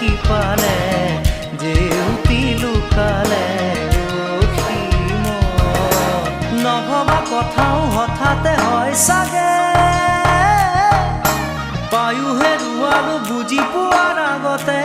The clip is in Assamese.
সিপালে জেউতি লুকালে নভবা কথাও হঠাতে হয় চাগে পায়ো হেৰুৱালো বুজি পোৱাৰ আগতে